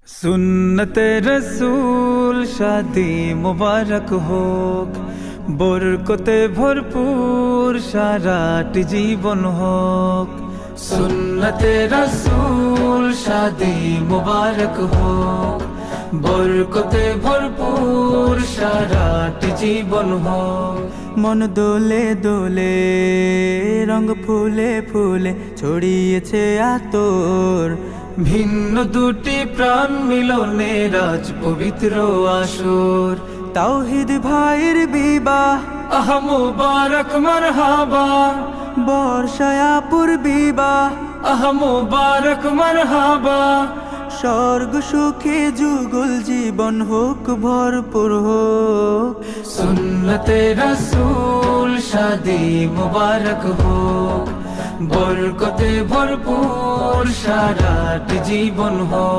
সুন্নতে রসূল শাদি মুবারক হোক, বরকতে ভরপুর সারাটি জীবন হোক। সুন্নতে রসূল শাদি মুবারক হোক, বরকতে ভরপুর সারাটি জীবন হোক। মন দোলে দোলে, রঙ ফুলে ফুলে ছড়িয়েছে আতর। ভিন্ন দুটি প্রাণ মিলনে রাজ পবিত্র আসর। তাওহীদ ভাইয়ের বিবাহ, আহ মুবারক মারহাবা, বর্ষায়াপুর বিবাহ, আহ মুবারক মারহাবা। স্বর্গ সুখে যুগল জীবন হোক ভরপুর হোক। সুন্নতে রসূল শাদি মুবারক হোক, বরকতে ভরপুর সারাটি জীবন হোক।